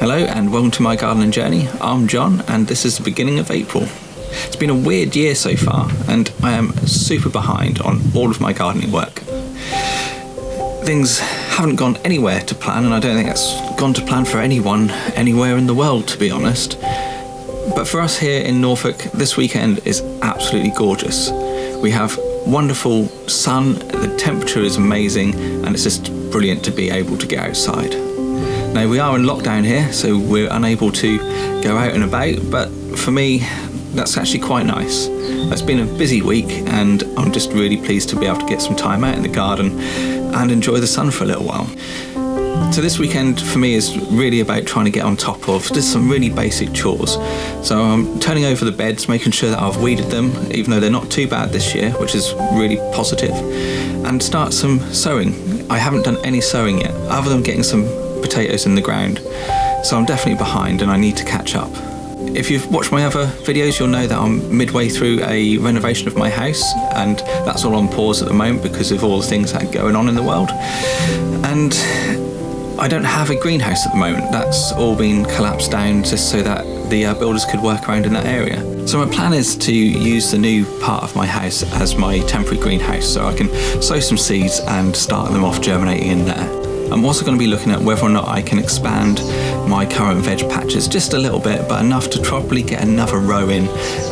Hello and welcome to my gardening journey. I'm John and this is the beginning of April. It's been a weird year so far and I am super behind on all of my gardening work. Things haven't gone anywhere to plan, and I don't think that's gone to plan for anyone anywhere in the world, to be honest. But for us here in Norfolk, this weekend is absolutely gorgeous. We have wonderful sun, the temperature is amazing, and it's just brilliant to be able to get outside. Now we are in lockdown here, so we're unable to go out and about, but for me, that's actually quite nice. It's been a busy week and I'm just really pleased to be able to get some time out in the garden and enjoy the sun for a little while. So this weekend for me is really about trying to get on top of just some really basic chores. So I'm turning over the beds, making sure that I've weeded them, even though they're not too bad this year, which is really positive, and start some sowing. I haven't done any sowing yet, other than getting some potatoes in the ground. So I'm definitely behind and I need to catch up. If you've watched my other videos, you'll know that I'm midway through a renovation of my house, and that's all on pause at the moment because of all the things that are going on in the world. And I don't have a greenhouse at the moment. That's all been collapsed down just so that the builders could work around in that area. So my plan is to use the new part of my house as my temporary greenhouse, so I can sow some seeds and start them off germinating in there. I'm also going to be looking at whether or not I can expand my current veg patches just a little bit, but enough to probably get another row in.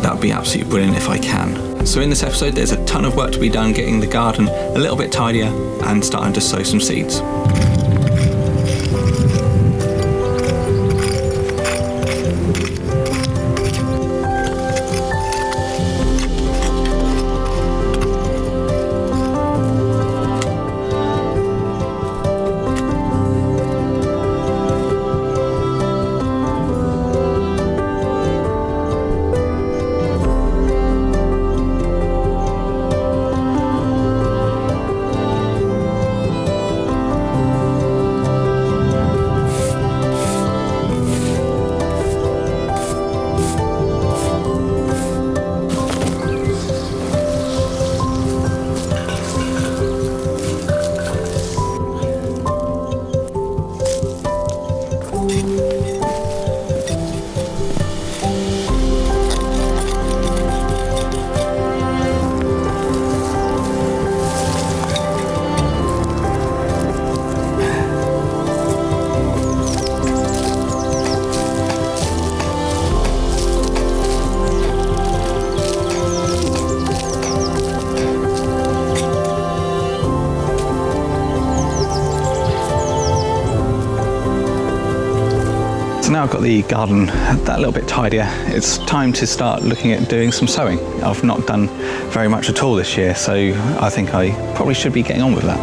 That would be absolutely brilliant if I can. So in this episode there's a ton of work to be done getting the garden a little bit tidier and starting to sow some seeds. So now I've got the garden that little bit tidier, it's time to start looking at doing some sowing. I've not done very much at all this year, so I think I probably should be getting on with that.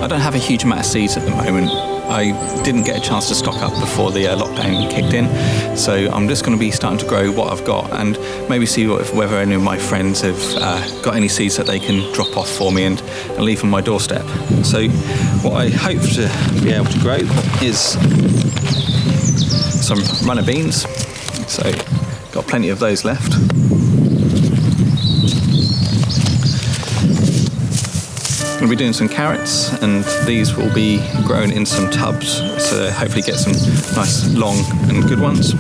I don't have a huge amount of seeds at the moment. I didn't get a chance to stock up before the lockdown kicked in, so I'm just going to be starting to grow what I've got and maybe see whether any of my friends have got any seeds that they can drop off for me and leave on my doorstep. So what I hope to be able to grow is some runner beans, so got plenty of those left. I'm going to be doing some carrots, and these will be grown in some tubs, so hopefully get some nice long and good ones.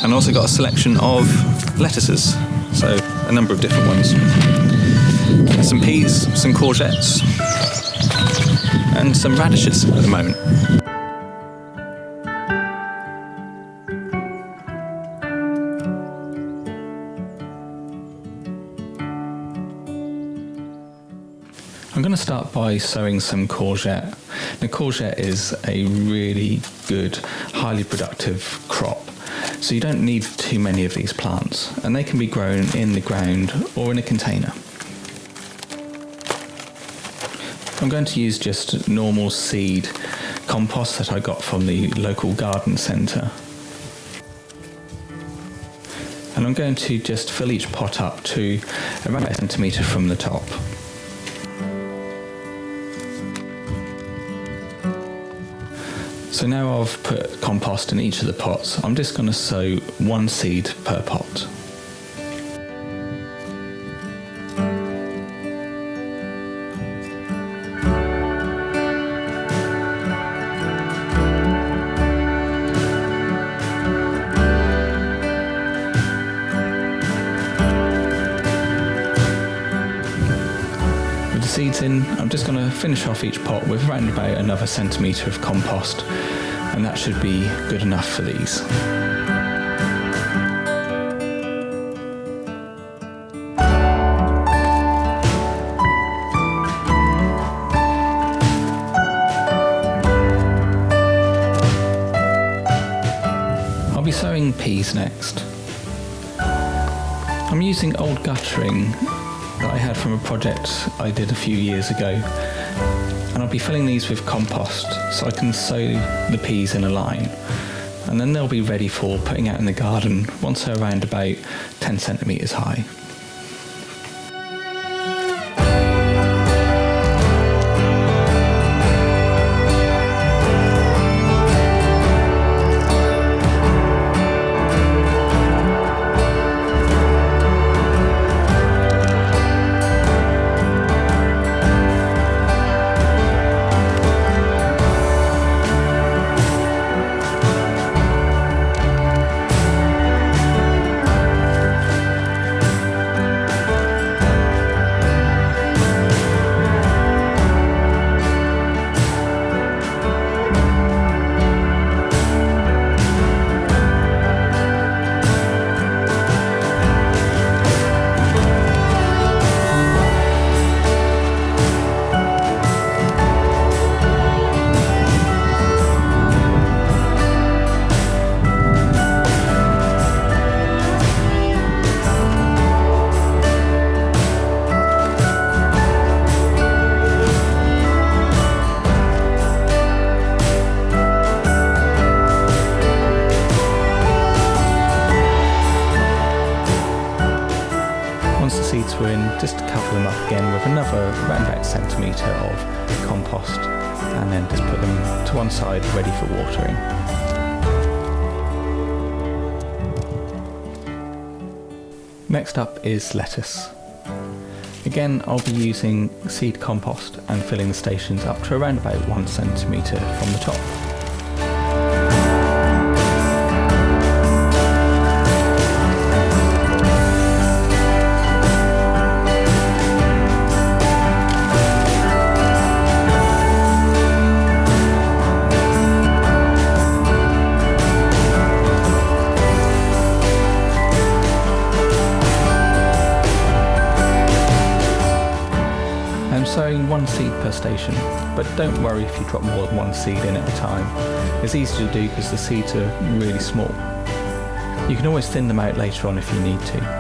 And also got a selection of lettuces, so a number of different ones. Some peas, some courgettes, and some radishes at the moment. I'm going to start by sowing some courgette. Now, courgette is a really good, highly productive crop, so you don't need too many of these plants, and they can be grown in the ground or in a container. I'm going to use just normal seed compost that I got from the local garden centre. And I'm going to just fill each pot up to around a centimetre from the top. So now I've put compost in each of the pots, I'm just going to sow one seed per pot. Seeds in, I'm just going to finish off each pot with around about another centimetre of compost, and that should be good enough for these. I'll be sowing peas next. I'm using old guttering that I had from a project I did a few years ago, and I'll be filling these with compost so I can sow the peas in a line, and then they'll be ready for putting out in the garden once they're around about 10 centimetres high. Seeds were in, just to cover them up again with another around about centimetre of compost, and then just put them to one side ready for watering. Next up is lettuce. Again, I'll be using seed compost and filling the stations up to around about 1 centimetre from the top. Sowing one seed per station, but don't worry if you drop more than one seed in at a time. It's easy to do because the seeds are really small. You can always thin them out later on if you need to.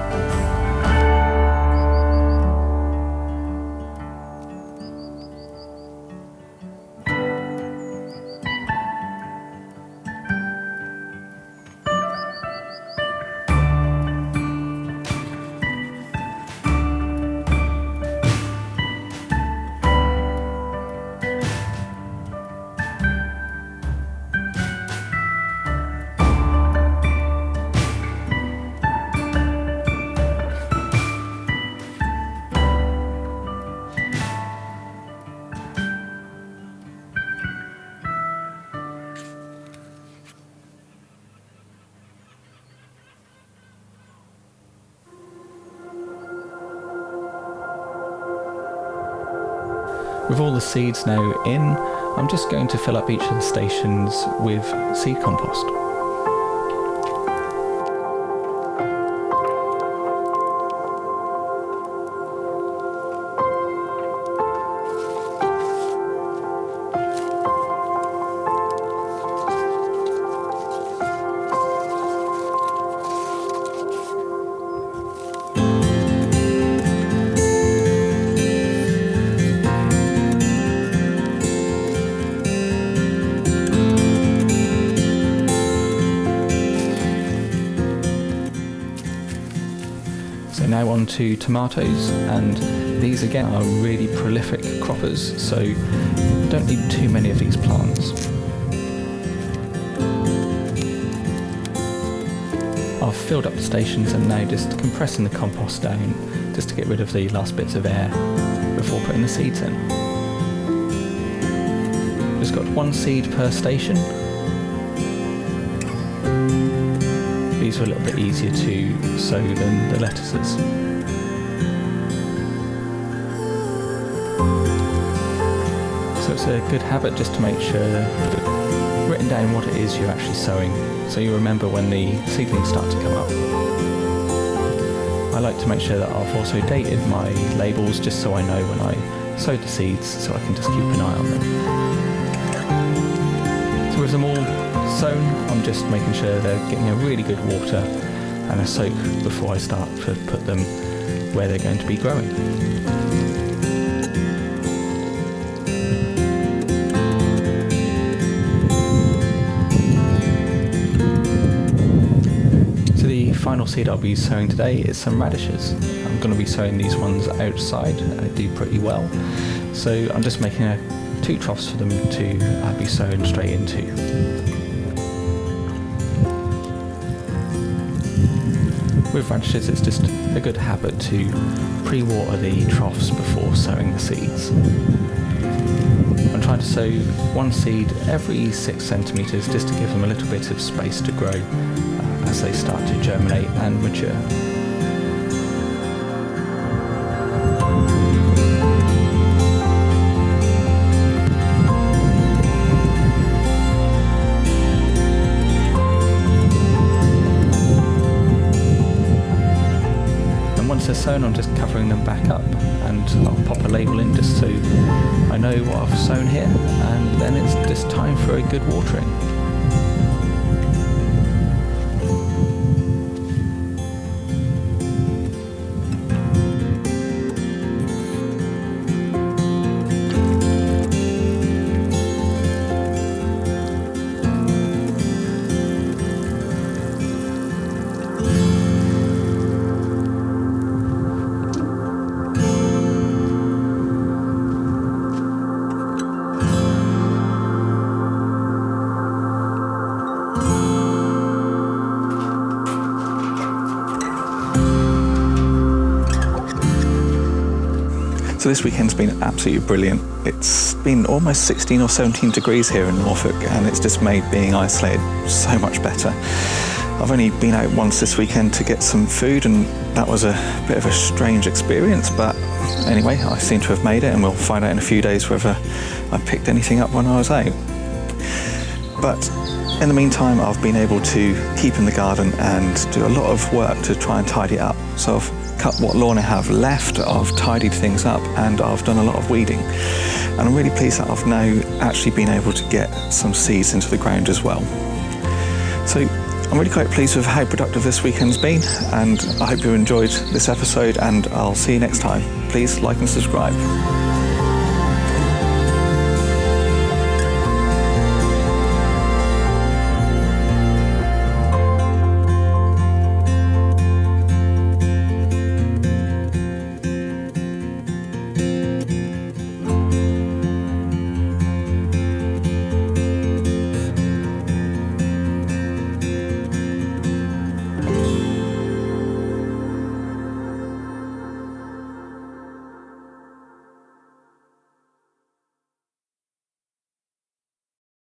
With all the seeds now in, I'm just going to fill up each of the stations with seed compost. Now on to tomatoes, and these again are really prolific croppers, so don't need too many of these plants. filled up the stations and now just compressing the compost down just to get rid of the last bits of air before putting the seeds in. Just got 1 seed per station. These are a little bit easier to sow than the lettuces. So it's a good habit just to make sure that written down what it is you're actually sowing, so you remember when the seedlings start to come up. I like to make sure that I've also dated my labels just so I know when I sowed the seeds, so I can just keep an eye on them. So with them all sown, I'm just making sure they're getting a really good water and a soak before I start to put them where they're going to be growing. The final seed I'll be sowing today is some radishes. I'm going to be sowing these ones outside. They do pretty well. So I'm just making 2 troughs for them to be sown straight into. With radishes, it's just a good habit to pre-water the troughs before sowing the seeds. I'm trying to sow 1 seed every 6 centimetres just to give them a little bit of space to grow as they start to germinate and mature. And once they're sown, I'm just covering them back up, and I'll pop a label in just so I know what I've sown here, and then it's just time for a good watering. So this weekend's been absolutely brilliant. It's been almost 16 or 17 degrees here in Norfolk, and it's just made being isolated so much better. I've only been out once this weekend to get some food, and that was a bit of a strange experience, but anyway, I seem to have made it, and we'll find out in a few days whether I picked anything up when I was out. But in the meantime, I've been able to keep in the garden and do a lot of work to try and tidy it up. So I've cut what lawn I have left, I've tidied things up, and I've done a lot of weeding. And I'm really pleased that I've now actually been able to get some seeds into the ground as well. So I'm really quite pleased with how productive this weekend's been, and I hope you enjoyed this episode, and I'll see you next time. Please like and subscribe.